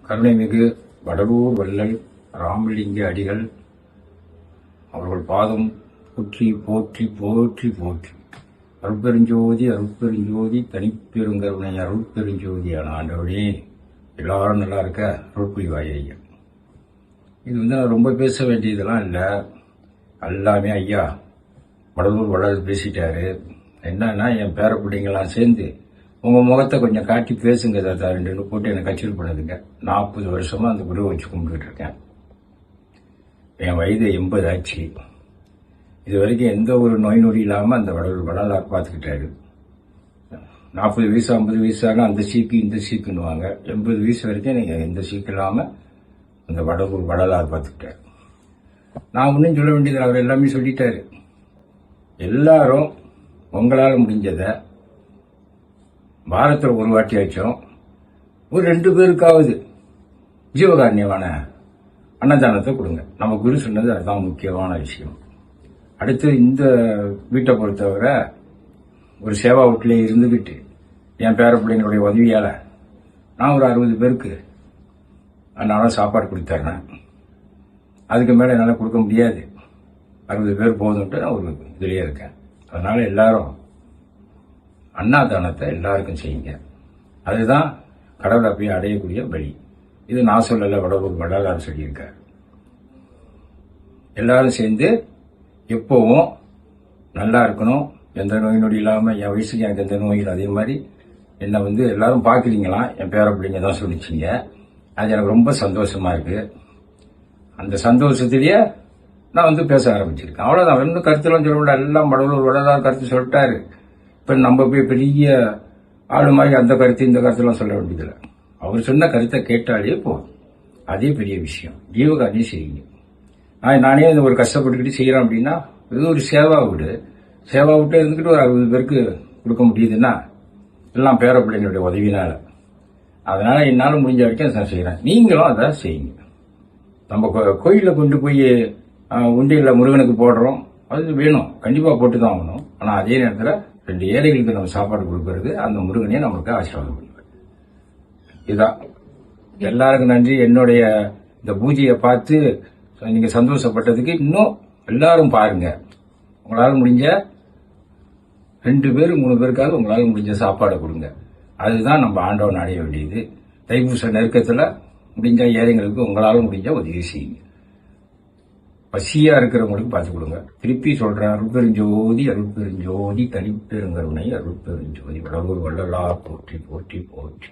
கருணைமிகு வடலூர் வள்ளல் ராமலிங்க அடிகள் அவர்கள் பாதம் போற்றி போற்றி போற்றி போற்றி. அருட்பெருஞ்சோதி அருட்பெருஞ்சோதி தனிப்பெருங்கருணை அருட்பெருஞ்சோதியான ஆண்டவனே, எல்லாரும் நல்லா இருக்க அருட்புரிவாய் ஐயா. இது நான் ரொம்ப பேச வேண்டியதெல்லாம் இல்லை, எல்லாமே ஐயா வடலூர் வள்ளல் பேசிட்டாரு. என்னன்னா, என் பேர பிள்ளைங்களாம் சேர்ந்து உங்க முகத்தை கொஞ்சம் காட்டி பேசுங்க தாத்தா ரெண்டு போட்டு எனக்கு கச்சல் பண்ணுதுங்க. 40 வருஷமா அந்த குருவை வச்சு கும்பிட்டு இருக்கேன். என் வயது 80 ஆச்சு. இது வரைக்கும் எந்த ஒரு நோய் நொடி இல்லாம அந்த வள்ளலார் பார்த்துக்கிட்டாரு. 40 வயசு 50 வயசான அந்த சீக்கு இந்த சீக்குன்னுவாங்க. 80 வயசு வரைக்கும் நீங்க எந்த சீக்கு இல்லாம அந்த வள்ளலார் பார்த்துக்கிட்டாரு. நான் ஒன்னும் சொல்ல வேண்டியது, அவர் எல்லாமே சொல்லிட்டாரு. எல்லாரும் உங்களால் முடிஞ்சதை வாரத்தில் ஒரு வாட்டி ஆச்சும் ஒரு 2 பேருக்காவது ஜீவகாரண்யமான அன்னதானத்தை கொடுங்க. நம்ம குரு சொன்னது அதுதான் முக்கியமான விஷயம். அடுத்து இந்த வீட்டை பொறுத்தவரை ஒரு சேவா வீட்டிலே இருந்துகிட்டு என் பேர பிள்ளைங்களுடைய உதவியால நான் ஒரு 60 பேருக்கு அதனால சாப்பாடு கொடுத்துறேன். அதுக்கு மேல என்னால் கொடுக்க முடியாது. 60 பேர் போதும்ட்டு நான் ஒரு இதுலயே இருக்கேன். அதனால எல்லாரும் அன்னாதானத்தை எல்லாருக்கும் செய்யுங்க. அதுதான் கடவுளை போய் அடையக்கூடிய வழி. இது நான் சொல்லல, வள்ளலார் சொல்லியிருக்கார். எல்லாரும் சேர்ந்து எப்பவும் நல்லா இருக்கணும், எந்த நோய் நொடி இல்லாம. என் வயசுக்கு எனக்கு எந்த நோயில், அதே மாதிரி என்னை எல்லாரும் பாக்குறீங்களா, என் பேர பிள்ளைங்க தான் சொல்லிச்சிங்க. அது எனக்கு ரொம்ப சந்தோஷமா இருக்கு. அந்த சந்தோஷத்திலேயே நான் பேச ஆரம்பிச்சிருக்கேன். அவ்வளவுதான். இன்னும் கருத்துலாம் சொல்ல, எல்லாம் வள்ளலார் கருத்து சொல்லிட்டாரு. இப்ப நம்ம போய் பெரிய ஆளு மாதிரி அந்த கருத்து இந்த கருத்துலாம் சொல்ல வேண்டியதில்லை. அவர் சொன்ன கருத்தை கேட்டாலே போதும். அதே பெரிய விஷயம். ஜீவகாரணி செய்யுங்க. நானே ஒரு கஷ்டப்பட்டுக்கிட்டு செய்யறேன் அப்படின்னா, இது ஒரு சேவா வீடு இருந்துக்கிட்டு ஒரு 60 பேருக்கு கொடுக்க முடியுதுன்னா எல்லாம் பேர பிள்ளைங்களுடைய உதவினால. அதனால என்னால முடிஞ்ச வரைக்கும் நான் செய்யறேன். நீங்களும் அதை செய்யுங்க. நம்ம கோயில கொண்டு போய் உண்டியல்ல முருகனுக்கு போடுறோம், அது வேணும், கண்டிப்பா போட்டுதான் ஆகணும். ஆனா அதே நேரத்தில் 2 ஏழைகளுக்கு நம்ம சாப்பாடு கொடுக்கறது அந்த முருகனே நமக்கு ஆசீர்வாதம் பண்ணுவார். இதுதான். எல்லாருக்கும் நன்றி. என்னுடைய இந்த பூஜையை பார்த்து நீங்க சந்தோஷப்பட்டதுக்கு இன்னும் எல்லாரும் பாருங்க. உங்களால முடிஞ்ச 2 பேர் 3 பேருக்காவது உங்களால முடிஞ்ச சாப்பாடை கொடுங்க. அதுதான் நம்ம ஆண்டவன் அடைய வேண்டியது. தைப்பூச நெருக்கத்துல முடிஞ்ச ஏழைங்களுக்கு உங்களால முடிஞ்ச உதவி செய்யுங்க. பசியா இருக்கிறவங்களுக்கு பார்த்து கொடுங்க. திருப்பி சொல்றேன், அருட்பெருஞ்சோதி அருட்பெருஞ்சோதி தனிப்பெருங்கருணை அருட்பெருஞ்சோதி வடலூர் வள்ளலார் போற்றி போற்றி போற்றி.